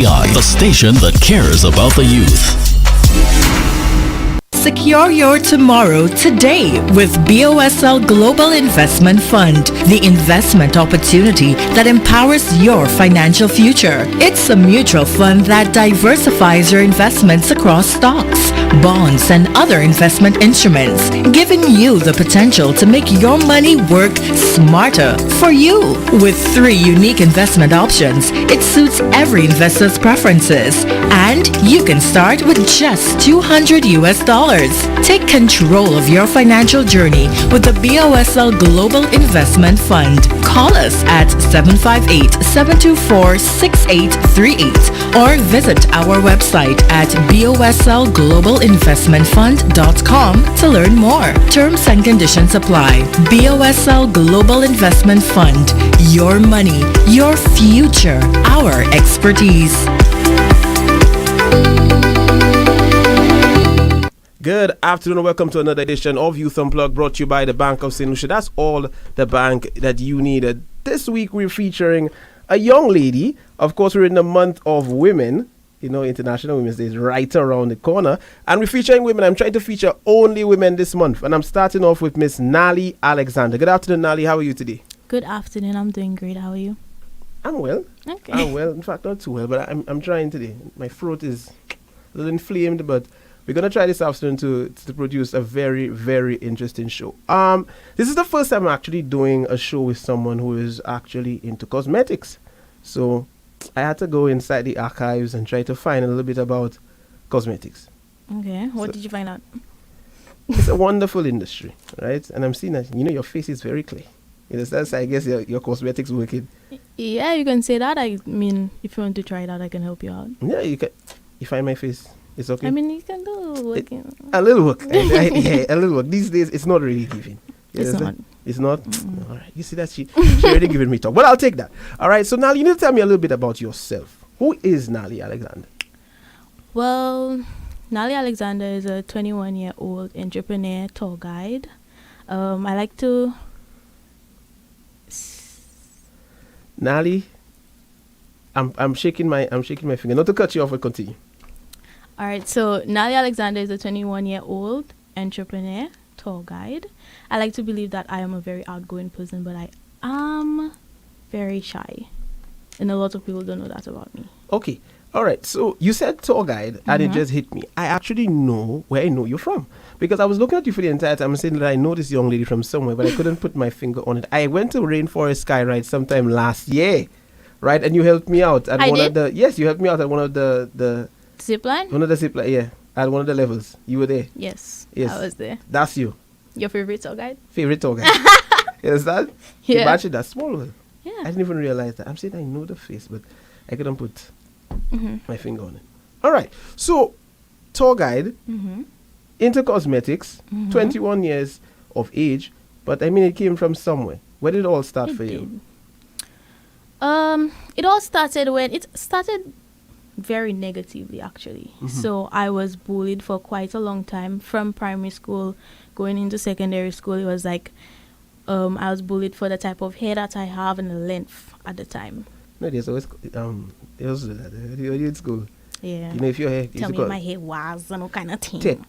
WCI, the station that cares about the youth. Secure your tomorrow today with BOSL Global Investment Fund, the investment opportunity that empowers your financial future. It's a mutual fund that diversifies your investments across stocks, bonds, and other investment instruments, giving you the potential to make your money work smarter for you. With 3 unique investment options, it suits every investor's preferences, and you can start with just $200. Take control of your financial journey with the BOSL Global Investment Fund. Call us at 758-724-6838 or visit our website at boslglobalinvestmentfund.com to learn more. Terms and conditions apply. BOSL Global Investment Fund. Your money, your future, our expertise. Good afternoon and welcome to another edition of Youth Unplugged, brought to you by the Bank of St. Lucia. That's all the bank that you needed. This week we're featuring a young lady. Of course, we're in the month of women. You know, International Women's Day is right around the corner. And we're featuring women. I'm trying to feature only women this month. And I'm starting off with Miss Nally Alexander. Good afternoon, Nally. How are you today? Good afternoon. I'm doing great. How are you? I'm well. Okay. I'm well. In fact, not too well, but I'm trying today. My throat is a little inflamed, but we're going to try this afternoon to produce a very, very interesting show. This is the first time I'm actually doing a show with someone who is actually into cosmetics. So I had to go inside the archives and try to find a little bit about cosmetics. Okay. What did you find out? It's a wonderful industry, right? And I'm seeing that, your face is very clear. That's, I guess, your cosmetics working. Yeah, you can say that. I mean, if you want to try it out, I can help you out. Yeah, you can. You find my face. It's okay. I mean, you can do work. A little work. Yeah, a little work. These days, it's not really giving. It's not. It's not? All right. You see that? She already giving me talk. But I'll take that. All right. So, Nally, you need to tell me a little bit about yourself. Who is Nally Alexander? Well, Nally Alexander is a 21-year-old entrepreneur, tour guide. I like to... Nally, I'm shaking my finger. Not to cut you off, but continue. All right, so Nally Alexander is a 21-year-old entrepreneur, tour guide. I like to believe that I am a very outgoing person, but I am very shy. And a lot of people don't know that about me. Okay, all right. So you said tour guide, and it just hit me. I actually know where I know you from. Because I was looking at you for the entire time and saying that I know this young lady from somewhere, but I couldn't put my finger on it. I went to Rainforest Sky Ride sometime last year, right? And you helped me out at Yes, you helped me out at one of the Zipline? One of the zipline, yeah. At one of the levels. You were there. Yes. Yes. I was there. That's you. Your favorite tour guide? Favorite tour guide. Is that? Yeah. Imagine that small one. Yeah. I didn't even realize that. I'm saying I know the face, but I couldn't put my finger on it. All right. So, tour guide, into cosmetics, 21 years of age, but I mean, it came from somewhere. Where did it all start for you? It all started when it started very negatively, actually. So I was bullied for quite a long time from primary school going into secondary school. It was like I was bullied for the type of hair that I have and the length at the time. No, there's always in school. Yeah. If your hair tell me my hair was and all kind of thing.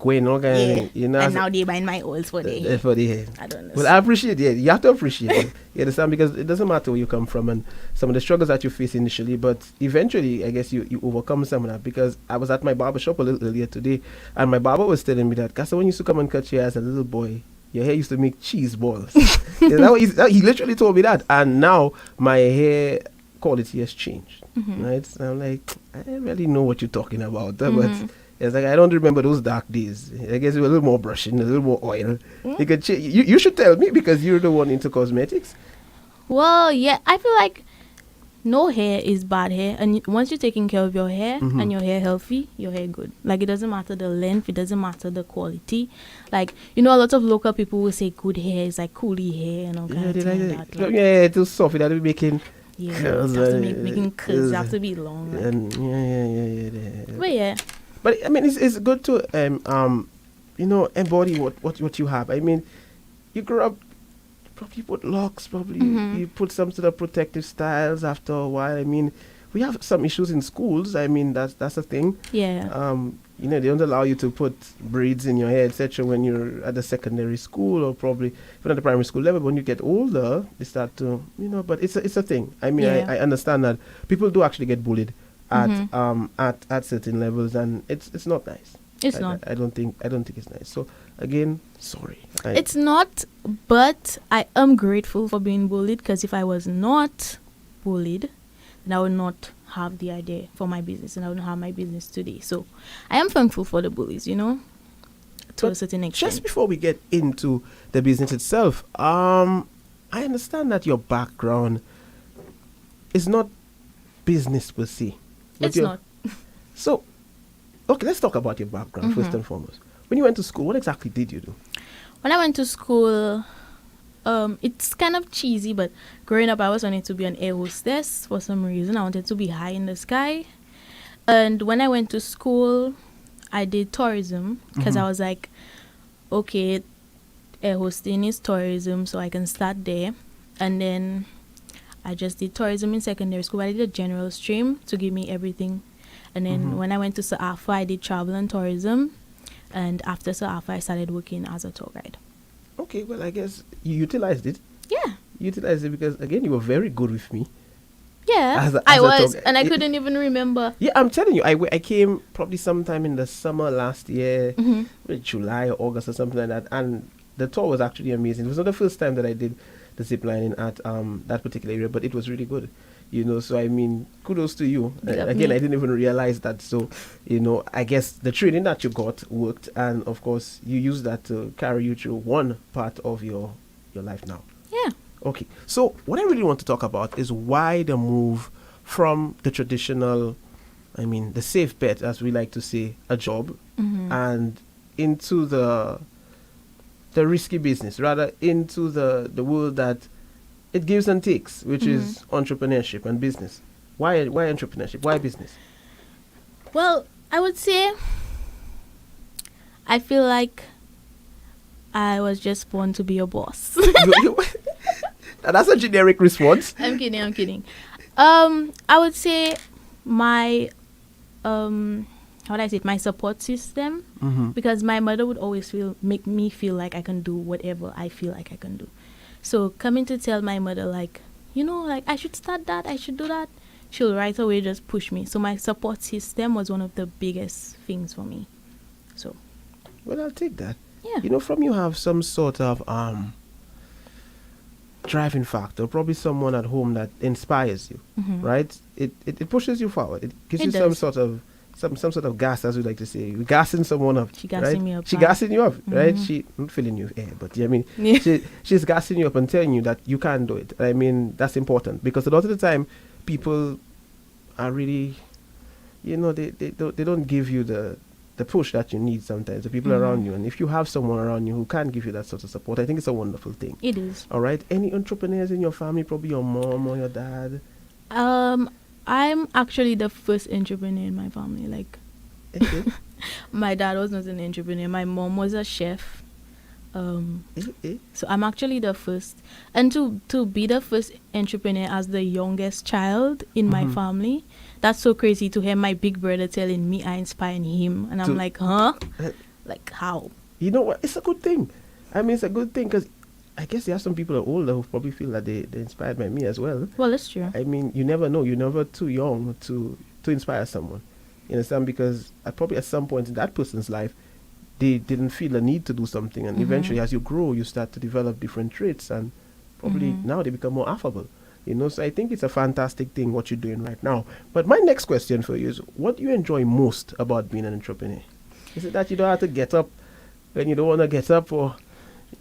And now they buying my oils for the hair. For the hair. I don't know. Well, I appreciate it. You have to appreciate it. You understand? Because it doesn't matter where you come from and some of the struggles that you face initially, but eventually, I guess you overcome some of that. Because I was at my barber shop a little earlier today, and my barber was telling me that, Casa, when you used to come and cut your hair as a little boy, your hair used to make cheese balls. He literally told me that. And now my hair quality has changed. Right? So I'm like, I don't really know what you're talking about. But it's like, I don't remember those dark days. I guess it was a little more brushing, a little more oil. You should tell me because you're the one into cosmetics. Well, yeah, I feel like no hair is bad hair. And once you're taking care of your hair and your hair healthy, your hair good. Like, it doesn't matter the length. It doesn't matter the quality. Like, a lot of local people will say good hair is like coolie hair and all kind of thing like that. Yeah, it's too soft. That'll be making... Yeah, curls, making curls have to be long. Like. And yeah. But yeah. But I mean, it's good to embody what you have. I mean, you grew up, probably put locks, probably you put some sort of protective styles after a while. I mean, we have some issues in schools. I mean, that's a thing. Yeah. They don't allow you to put braids in your hair, etc. when you're at the secondary school, or probably even at the primary school level. When you get older, they start to, but it's a thing. I mean, Yeah. I understand that people do actually get bullied at certain levels, and it's not nice. It's not. I don't think it's nice. So again, sorry. It's not, but I am grateful for being bullied, because if I was not bullied, then I would not have the idea for my business, and I wouldn't have my business today. So I am thankful for the bullies, to a certain extent. Just before we get into the business itself, I understand that your background is not business per se. It's not. So, okay, let's talk about your background first and foremost. When you went to school, what exactly did you do? When I went to school, it's kind of cheesy, but growing up, I was wanting to be an air hostess for some reason. I wanted to be high in the sky. And when I went to school, I did tourism, because I was like, okay, air hosting is tourism, so I can start there. And then I just did tourism in secondary school. I did a general stream to give me everything. And then when I went to SAAFA, I did travel and tourism. And after SAAFA, I started working as a tour guide. Okay, well, I guess you utilized it. Yeah. You utilized it because, again, you were very good with me. Yeah, As I a was, tour- and I Yeah. couldn't even remember. Yeah, I'm telling you, I came probably sometime in the summer last year, July or August or something like that, and the tour was actually amazing. It was not the first time that I did the zip lining at that particular area, but it was really good. So I mean, kudos to you. Again, me. I didn't even realize that. So, I guess the training that you got worked, and of course, you used that to carry you through one part of your life now. Yeah. Okay, so what I really want to talk about is why the move from the traditional, the safe bet, as we like to say, a job, and into the risky business, rather into the world that it gives and takes, which is entrepreneurship and business. Why entrepreneurship? Why business? Well, I would say I feel like I was just born to be a boss. That's a generic response. I'm kidding. I would say my how would I say it? My support system, because my mother would always make me feel like I can do whatever I feel like I can do. So coming to tell my mother, like, I should start that, I should do that, she'll right away just push me. So my support system was one of the biggest things for me. So, well, I'll take that. yeah. From you have some sort of driving factor, probably someone at home that inspires you, right? It pushes you forward. It gives It you does. some sort of gas, as we like to say. You're gassing someone up. She gassing me up, She right? gassing you up, right? She not filling you air, but Yeah. she's gassing you up and telling you that you can do it. That's important, because a lot of the time people are really, they don't give you the push that you need sometimes, the people around you. And if you have someone around you who can give you that sort of support, I think it's a wonderful thing. It is. All right. Any entrepreneurs in your family? Probably your mom or your dad. I'm actually the first entrepreneur in my family. Like, Eh, my dad was not an entrepreneur. My mom was a chef. eh. So I'm actually the first. And to be the first entrepreneur as the youngest child in my family, that's so crazy to hear my big brother telling me I inspired him. And I'm like, huh? Like, how? You know what? It's a good thing. It's a good thing, because I guess there are some people that are older who probably feel that they're inspired by me as well. Well, that's true. You never know. You're never too young to inspire someone. You understand? Because probably at some point in that person's life, they didn't feel a need to do something. And eventually, as you grow, you start to develop different traits. And probably now they become more affable. So I think it's a fantastic thing what you're doing right now. But my next question for you is, what do you enjoy most about being an entrepreneur? Is it that you don't have to get up when you don't want to get up, or...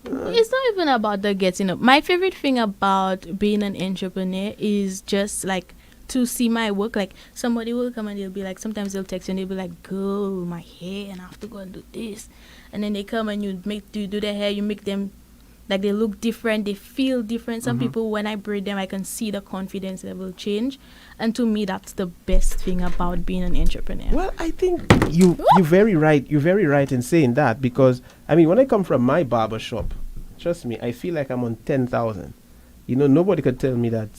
It's not even about the getting up. My favorite thing about being an entrepreneur is just like to see my work. Like, somebody will come and they'll be like, sometimes they'll text you and they'll be like, girl, my hair, and I have to go and do this. And then they come and you do their hair, you make them like they look different, they feel different. Some people, when I braid them, I can see the confidence level change. And to me, that's the best thing about being an entrepreneur. Well, I think you're very right. You're very right in saying that, because when I come from my barber shop, trust me, I feel like I'm on 10,000. Nobody could tell me that,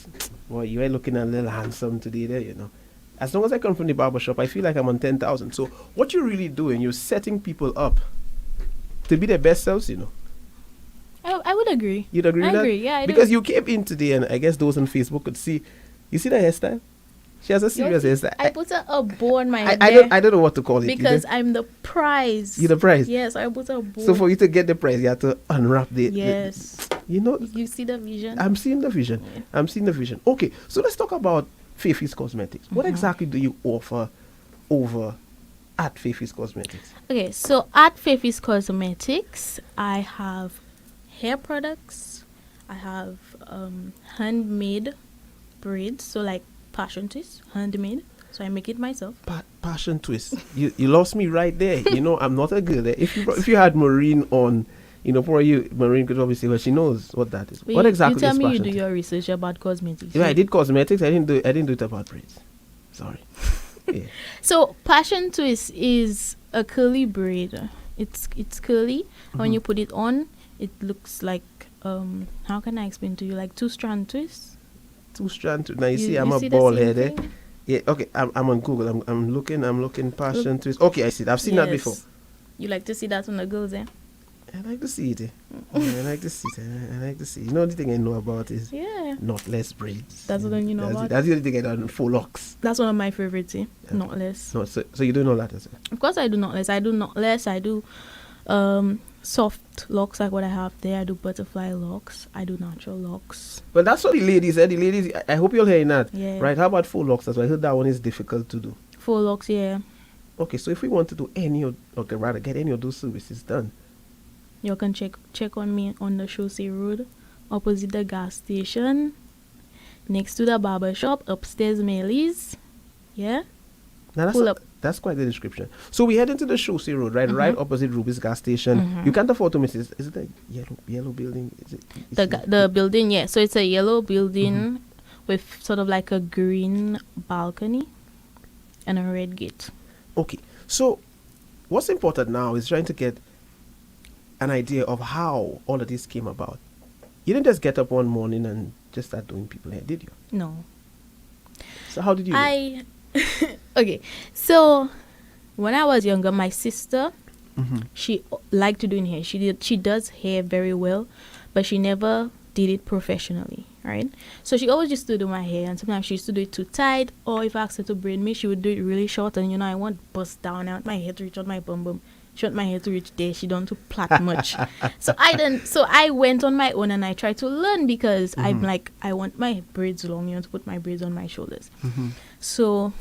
well, you are looking a little handsome today there, as long as I come from the barber shop, I feel like I'm on 10,000. So what you're really doing, you're setting people up to be their best selves, you know. I would agree. You'd agree with that? I agree, yeah, I Because do. you came in today, and I guess those on Facebook could see. You see the hairstyle? She has a serious hairstyle. I put a bow on my head I don't know what to call it. because I'm the prize. You're the prize? Yes, I put a bow. So for you to get the prize, you have to unwrap Yes. you know, You see the vision? I'm seeing the vision. Yeah. I'm seeing the vision. Okay, so let's talk about Faith's Cosmetics. What exactly do you offer over at Faith's Cosmetics? Okay, so at Faith's Cosmetics, I have hair products. I have handmade braids, so like passion twist, handmade. So I make it myself. Passion twist. You lost me right there. You know, I'm not a girl. If you had Maureen on, you know, for you, Maureen could obviously, well, she knows what that is. Wait, what exactly you tell is me you passion do twist? your research about cosmetics. Yeah, I did cosmetics. I didn't do it about braids. Sorry. Yeah. So passion twist is a curly braid. It's curly. When you put it on, it looks like how can I explain to you, like two strand twist. Two strand. Now you see, You I'm a see the bald same head. Eh? thing? Yeah. Okay. I'm on Google. I'm looking passion twist. Okay, I see it. I've seen that before. You like to see that on the girls, eh? I like to see it. I like to see it. I like to see it. You know, the thing I know about is Yeah. knotless braids. That's what you know about? That's the only thing I know. Full locks. That's one of my favorites, eh? Knotless. No, so you do know that as well. Of course I do knotless. I do knotless. I do soft locks like what I have there. I do butterfly locks. I do natural locks. But that's what the ladies said. The ladies, I hope you're hearing that. Yeah. Right? How about full locks as well? I heard that one is difficult to do. Full locks, yeah. Okay, so if we want to do get any of those services done, You can check on me on the Chaussee Road, opposite the gas station, next to the barber shop, upstairs Melly's. Yeah? now Pull up. that's quite the description. So we head into the Chaussee Road, right? Right opposite Ruby's gas station. You can't afford to miss it. Is it a yellow building? Is it The building, yeah. So it's a yellow building with sort of like a green balcony and a red gate. Okay, so what's important now is trying to get an idea of how all of this came about. You didn't just get up one morning and just start doing people hair, did you? No. So how did you do it? Okay, so when I was younger, my sister, she liked to do hair. She does hair very well, but she never did it professionally, right? So she always used to do my hair, and sometimes she used to do it too tight, or if I asked her to braid me, she would do it really short, and you know, I want bust down. I want my hair to reach on my bum. She want my hair to reach there. She don't to plait much. So I went on my own and I tried to learn because I'm like, I want my braids long. You want to put my braids on my shoulders. So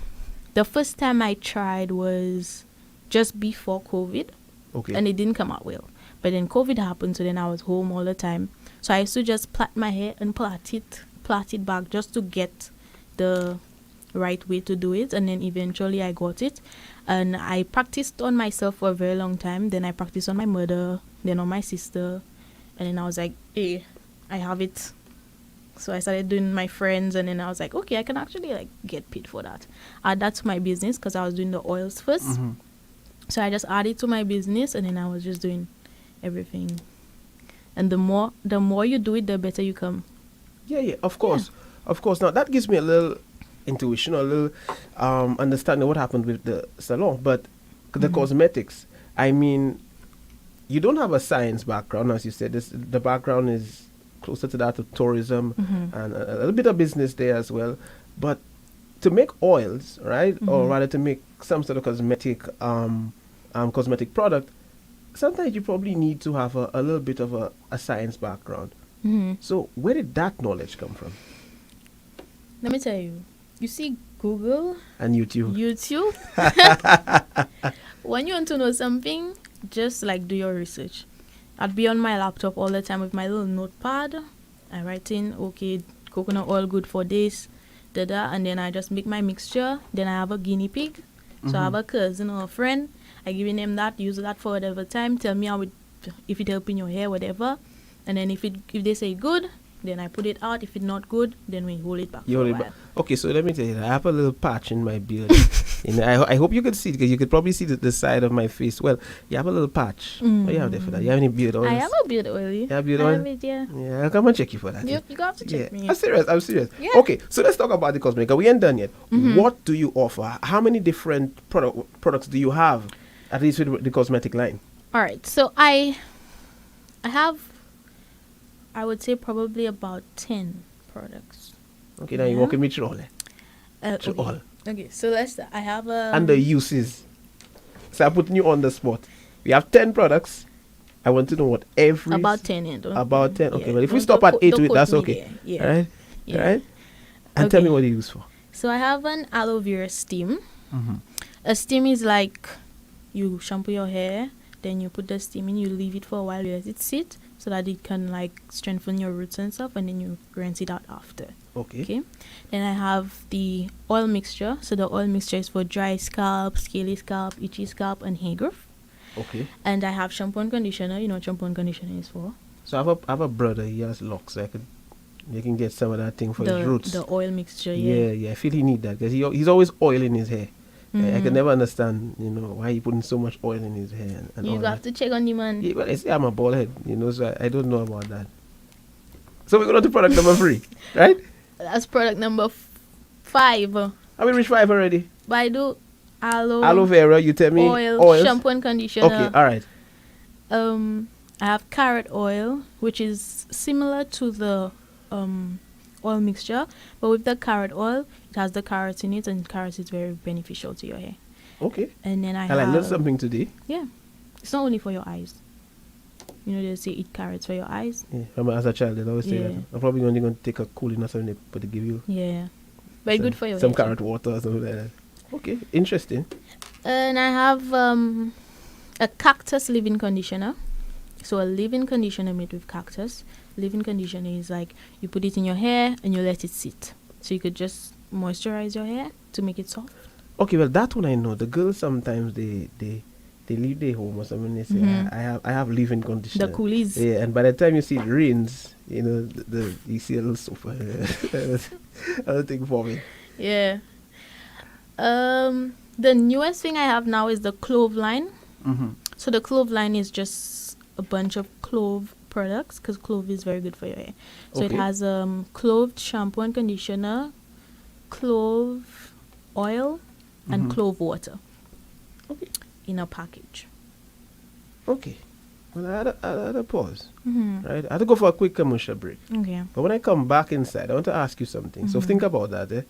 the first time I tried was just before COVID. Okay. And it didn't come out well. But then COVID happened, so then I was home all the time. So I used to just plait my hair and plait it back just to get the right way to do it, and then eventually I got it. And I practiced on myself for a very long time. Then I practiced on my mother, then on my sister, and then I was like, hey, I have it. So I started doing my friends, and then I was like, okay, I can actually like get paid for that. Add that to my business because I was doing the oils first. So I just added to my business, and then I was just doing everything. And the more you do it, the better you come. Yeah, of course. Of course. Now that gives me a little intuition, a little understanding what happened with the salon, but the cosmetics, I mean, you don't have a science background, as you said. The background is closer to that of tourism and a little bit of business there as well. But to make oils, right, or rather to make some sort of cosmetic product, sometimes you probably need to have a little bit of a science background. So where did that knowledge come from? Let me tell you. You see Google and YouTube. When you want to know something, just like do your research. I'd be on my laptop all the time with my little notepad. I write in, okay, coconut oil good for this, and then I just make my mixture. Then I have a guinea pig. So I have a cousin or a friend. I give him that, use that for whatever time. Tell me if it helping your hair, whatever. And then if they say good, then I put it out. If it's not good, then we hold it back You for hold a it while. back. Okay, so let me tell you, I have a little patch in my beard. I hope you could see it, because you could probably see the side of my face. Well, you have a little patch. What do you have there for that? You have any beard oil? I have a beard oil. You have beard I oil? have it, yeah. Yeah, I'll come and check you for that. You have to check me. I'm serious. I'm serious. Yeah. Okay, so let's talk about the cosmetic. We ain't done yet. What do you offer? How many different products do you have, at least with the cosmetic line? All right, so I have, I would say probably about 10 products. Okay, now you're Yeah. walking me through all that. Through Okay. all. Okay, so I have a... And the uses. So I'm putting you on the spot. We have 10 products. I want to know what every... About 10, yeah. About 10. Okay, yeah, well, if we don't- stop don't at quote- 8 don't to it, quote that's me okay. there. Yeah. All right? Yeah. All right? And tell me Okay. what you use for. So I have an aloe vera steam. A steam is like you shampoo your hair, then you put the steam in, you leave it for a while, you let it sit so that it can like strengthen your roots and stuff, and then you rinse it out after. Okay. Then I have the oil mixture. So the oil mixture is for dry scalp, scaly scalp, itchy scalp, and hair growth. Okay. And I have shampoo and conditioner. You know what shampoo and conditioner is for? So I have a brother, he has locks. You can get some of that thing for his The roots. the oil mixture. Yeah. I feel he need that, because he's always oiling his hair. I can Mhm. never understand, why he putting so much oil in his hair and all You that. have to check on the man. Yeah, well, I say I'm a bald head, so I don't know about that. So we're going to product number 3, right? That's product number 5. Have we reached 5 already? But I do Aloe vera, you tell me. oil, oils? shampoo and conditioner. Okay, all right. I have carrot oil, which is similar to the oil mixture, but with the carrot oil, it has the carrots in it, and carrots is very beneficial to your hair. Okay. And then I I learned have something today. yeah, it's not only for your eyes. You know, they say eat carrots for your eyes. Yeah, remember as a child, they always say Yeah. that. I'm probably only going to take a cooling or something, but they give you Yeah, very good for your some hair. carrot water or something like that. Okay, interesting. And I have a cactus leave-in conditioner. So a leave-in conditioner made with cactus. Leave-in conditioner is like you put it in your hair and you let it sit. So you could just moisturize your hair to make it soft. Okay, well, that one I know. The girls sometimes they leave their home or something. They say, I have leave-in conditioner. The coolies. Yeah, and by the time you see it rains, you see a little sofa. Other thing for me. Yeah. The newest thing I have now is the clove line. So the clove line is just a bunch of clove products, because clove is very good for your hair. So it Okay. has clove shampoo and conditioner, clove oil, and clove water. Okay. In a package. Okay. Well, I had a pause. Mm-hmm. Right? I had to go for a quick commercial break. Okay. But when I come back inside, I want to ask you something. So think about that.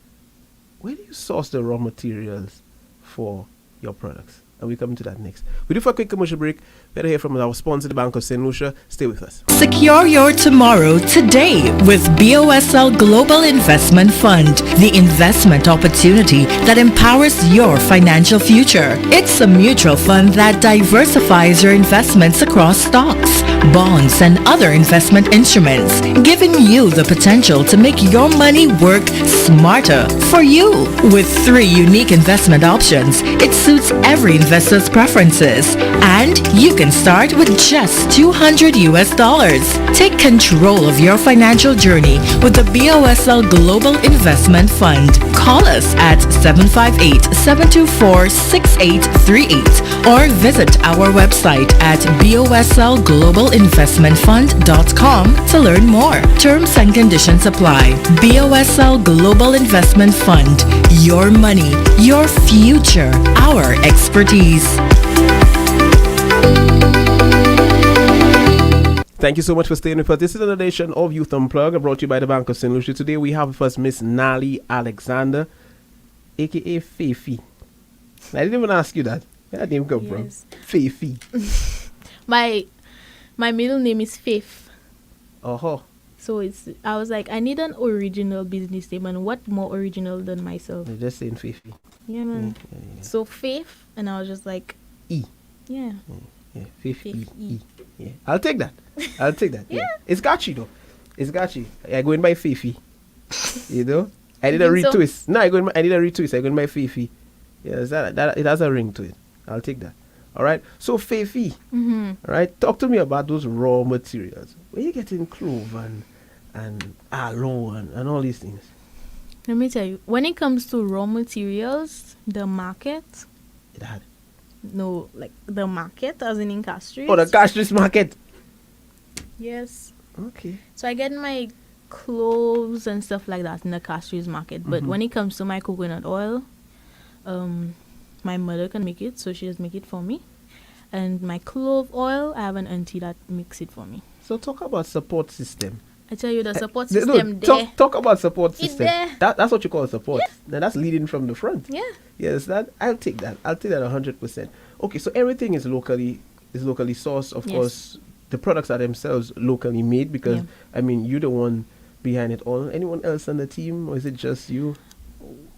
Where do you source the raw materials for your products? And we come to that next. We do for a quick commercial break. Better hear from our sponsor, the Bank of St. Lucia. Stay with us. Secure your tomorrow today with BOSL Global Investment Fund, the investment opportunity that empowers your financial future. It's a mutual fund that diversifies your investments across stocks, bonds, and other investment instruments, giving you the potential to make your money work smarter for you. With 3 unique investment options, it suits every investor's preferences, and you can start with just $200. Take control of your financial journey with the BOSL Global Investment Fund. Call us at 758-724-6838 or visit our website at boslglobalinvestmentfund.com to learn more. Terms and conditions apply. BOSL Global Investment Fund. Your money, your future, our expertise. Thank you so much for staying with us. This is another edition of Youth Unplugged, brought to you by the Bank of St. Lucia. Today we have with us Miss Nally Alexander, a.k.a. Fifi. I didn't even ask you that. Where did that name come from? Yes. Fifi. My middle name is Faith. Oh. So I was like, I need an original business name, and what more original than myself? You're just saying Fifi. Yeah, man. Yeah. So Faith, and I was just like, E. yeah. Yeah, Fifi. Faith E. Yeah. I'll take that. Yeah. It's catchy though. It's catchy. I go in by Fifi. I did a think so? retwist. No, I did a retwist. I go in by Fifi. Yeah, that it has a ring to it. I'll take that. All right. So Fifi. Mm-hmm. All right. Talk to me about those raw materials. Where you getting clove and aloe and all these things? Let me tell you, when it comes to raw materials, the market, It had. no, like the market as in Castries. Oh, the Castries market. Yes. Okay. So I get my clothes and stuff like that in the Castries market. But when it comes to my coconut oil, my mother can make it, so she just make it for me. And my clove oil, I have an auntie that makes it for me. So talk about support system. I tell you, the support No, system there. talk about support It system. there. That's what you call support. Now that's leading from the front. Yeah. Yes, I'll take that. I'll take that 100%. Okay, so everything is locally sourced. Of Yes. course, the products are themselves locally made because Yeah. I mean you're the one behind it all. Anyone else on the team, or is it just you?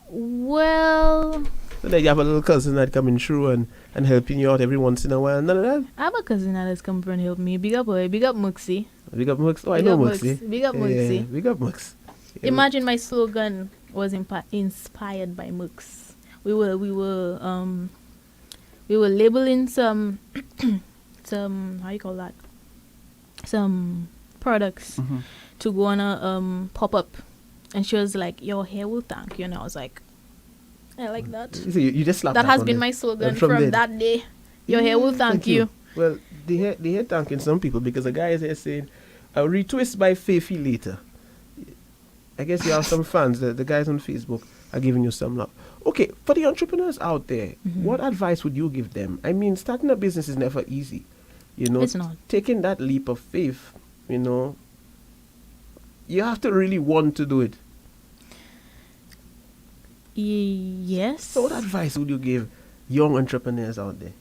Well, So that you have a little cousin that coming through and helping you out every once in a while. None of that. I have a cousin that has come and help me. Big up, boy. Big up, Muxie. Big up Mux. Oh, I Big know up Mux. Mux. Big up Muxie. Yeah, big up Mux. Yeah, Imagine my slogan was inspired by Mux. We were labeling some how you call that, some products to go on a pop up, and she was like, "Your hair will thank you," and I was like, "I like that." You see, you just slapped That has on been it. my slogan And from there. that day. Your hair will thank you. Well, they hair thanking some people because the guy is here saying, "I'll retwist by Faithy later." I guess you have some fans. The guys on Facebook are giving you some love. Okay, for the entrepreneurs out there, what advice would you give them? I mean, starting a business is never easy. You know, It's not. taking that leap of faith, you know, you have to really want to do it. Yes. So what advice would you give young entrepreneurs out there?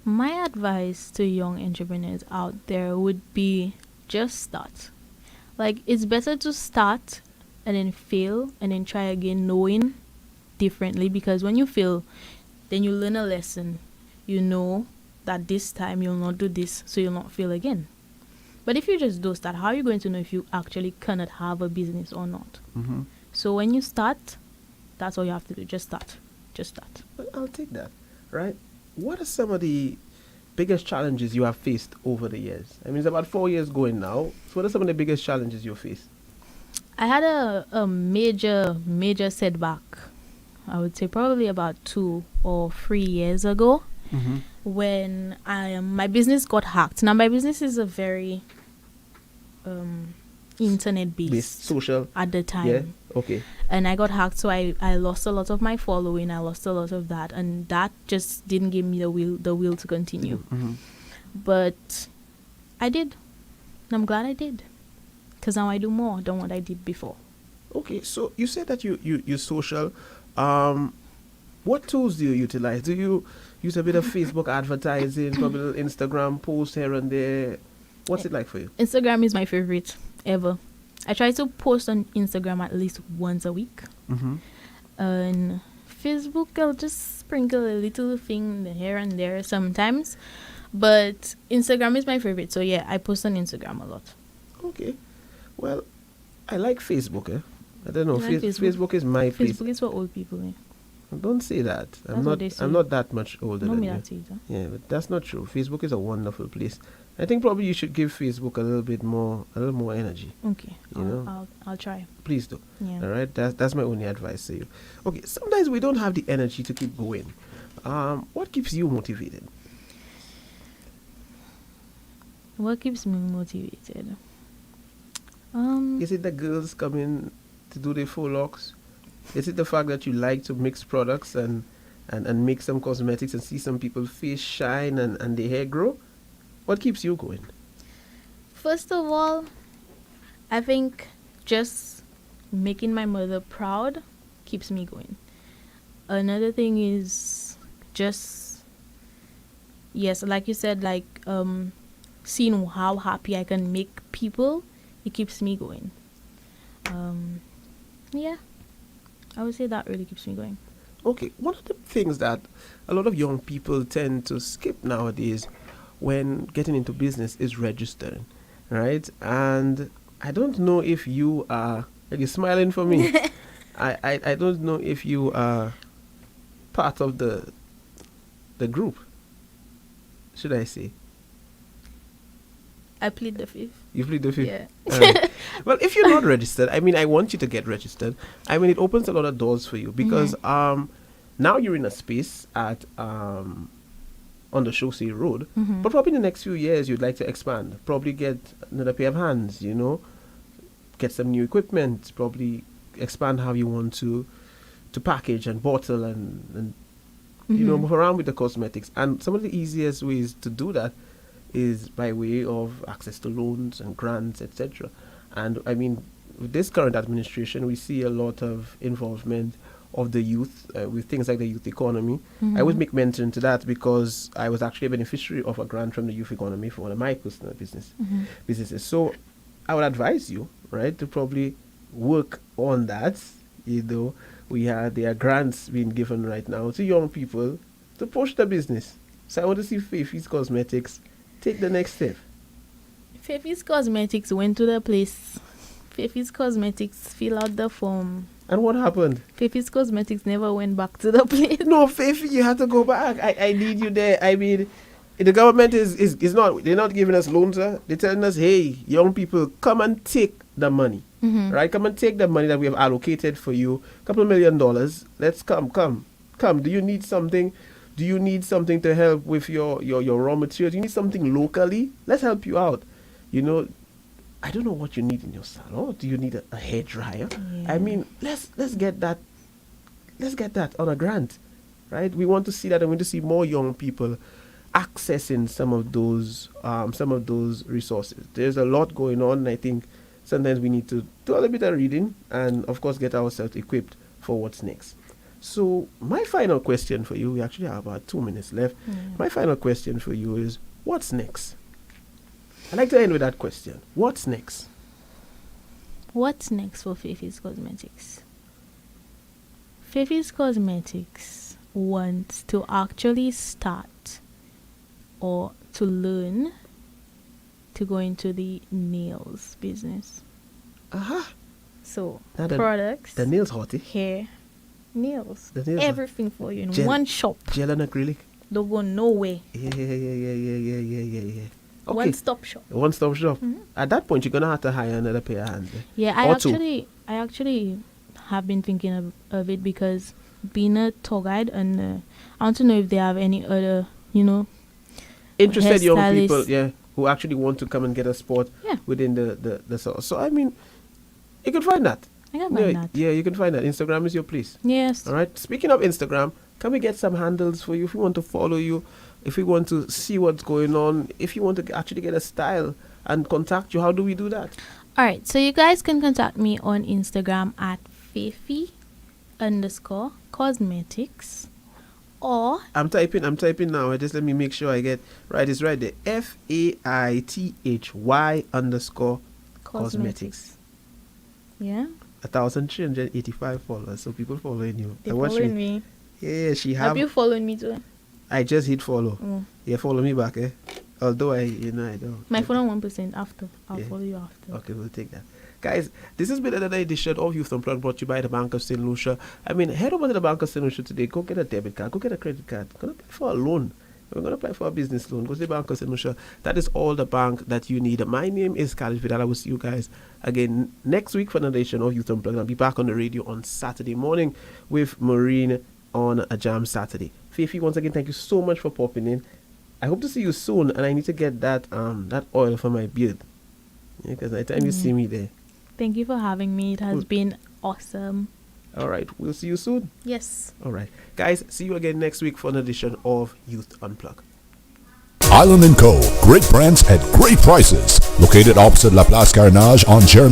My advice to young entrepreneurs out there would be just start. Like, it's better to start and then fail and then try again, knowing differently, because when you fail, then you learn a lesson. You know that this time you'll not do this, so you'll not fail again. But if you just don't start, how are you going to know if you actually cannot have a business or not? So when you start, that's all you have to do. Just start. Just start. Well, I'll take that, right? What are some of the biggest challenges you have faced over the years? I mean, it's about 4 years going now. So what are some of the biggest challenges you faced? I had a major setback. I would say probably about 2 or 3 years ago, when my business got hacked. Now my business is a very internet based Social. at the time. Yeah. Okay. And I got hacked, so I lost a lot of my following. I lost a lot of that, and that just didn't give me the will to continue. But I did. And I'm glad I did, because now I do more than what I did before. Okay. So you said that you social. What tools do you utilize? Do you use a bit of Facebook advertising, probably a little Instagram post here and there? What's it like for you? Instagram is my favorite ever. I try to post on Instagram at least once a week. And Facebook, I'll just sprinkle a little thing here and there sometimes. But Instagram is my favorite. So yeah, I post on Instagram a lot. Okay. Well, I like Facebook. I don't know. You like Facebook? Facebook is my place. Facebook is for old people. Eh? Don't say that. That's what they say. I'm not that much older No, than me you. that either. Yeah, but that's not true. Facebook is a wonderful place. I think probably you should give Facebook a little more energy. Okay, You know? I'll try. Please do. Yeah. All right, that's my only advice to you. Okay, sometimes we don't have the energy to keep going. What keeps you motivated? What keeps me motivated? Is it the girls coming to do their full locks? Is it the fact that you like to mix products and make some cosmetics and see some people's face shine and their hair grow? What keeps you going? First of all, I think just making my mother proud keeps me going. Another thing is just, yes, like you said, like seeing how happy I can make people, it keeps me going. Yeah, I would say that really keeps me going. Okay, one of the things that a lot of young people tend to skip nowadays when getting into business is registering, right? And I don't know if you are, like, you're smiling for me. I don't know if you are part of the group, should I say? I plead the fifth. You plead the fifth? Yeah. Well, if you're not registered, I mean, I want you to get registered. I mean, it opens a lot of doors for you because now you're in a space at on the Chaussee Road, but probably in the next few years you'd like to expand. Probably get another pair of hands, you know, get some new equipment. Probably expand how you want to package and bottle and you know, move around with the cosmetics. And some of the easiest ways to do that is by way of access to loans and grants, etc. And I mean, with this current administration, we see a lot of involvement of the youth with things like the youth economy. I always make mention to that because I was actually a beneficiary of a grant from the youth economy for one of my personal businesses. So I would advise you, right, to probably work on that. You know, there are grants being given right now to young people to push the business. So I want to see Faith's Cosmetics take the next step. Faith's Cosmetics went to the place. Faith's Cosmetics fill out the form. And what happened? Faith's Cosmetics never went back to the place. No, Faith, you have to go back. I need you there. I mean, the government is not, they're not giving us loans. They're telling us, hey, young people, come and take the money. Right? Come and take the money that we have allocated for you. A couple of $1 million. Let's come. Do you need something? Do you need something to help with your raw materials? Do you need something locally? Let's help you out. You know, I don't know what you need in your salon. Do you need a hair dryer? Yeah. I mean, let's get that. Let's get that on a grant, right? We want to see that, and we want to see more young people accessing some of those resources. There's a lot going on, and I think sometimes we need to do a little bit of reading and, of course, get ourselves equipped for what's next. So my final question for you, we actually have about 2 minutes left. My final question for you is, what's next? I'd like to end with that question. What's next? What's next for Faith's Cosmetics? Faith's Cosmetics wants to actually start or to learn to go into the nails business. So, products. The nails hottie. Hair. Nails. The nails everything for you in one shop. Gel and acrylic. Don't go nowhere. Yeah. Okay. One-stop shop. One-stop shop. At that point, you're gonna have to hire another pair of hands. Yeah, I actually have been thinking of it because being a tour guide, and I want to know if they have any other, you know, interested young people, who actually want to come and get a spot within the store. So I mean, you can find that. I can find that. Yeah, you can find that. Instagram is your place. Yes. All right. Speaking of Instagram, can we get some handles for you if we want to follow you? If we want to see what's going on, if you want to actually get a style and contact you, how do we do that? All right, so you guys can contact me on Instagram at Faithy_cosmetics, or I'm typing now. Just let me make sure I get right. It's right there. FAITHY_cosmetics. Yeah. 1,385 followers. So people following you. They're following me. Yeah, Have you followed me too? I just hit follow. Yeah, follow me back, eh? Although I don't. My phone on 1% after. I'll follow you after. Okay, we'll take that. Guys, this has been another edition of Youth Unplugged, brought to you by the Bank of St. Lucia. I mean, head over to the Bank of St. Lucia today. Go get a debit card. Go get a credit card. Go apply for a loan. We're going to apply for a business loan. Go to the Bank of St. Lucia. That is all the bank that you need. My name is Khalidd Vidal. I will see you guys again next week for another edition of Youth Unplugged. I'll be back on the radio on Saturday morning with Maureen on a Jam Saturday. Fifi, once again, thank you so much for popping in. I hope to see you soon, and I need to get that oil for my beard. Because by the time you see me there. Thank you for having me. It has been awesome. All right, we'll see you soon. Yes. All right. Guys, see you again next week for an edition of Youth Unplugged. Island & Co. Great brands at great prices. Located opposite La Place Carnage on Jeremy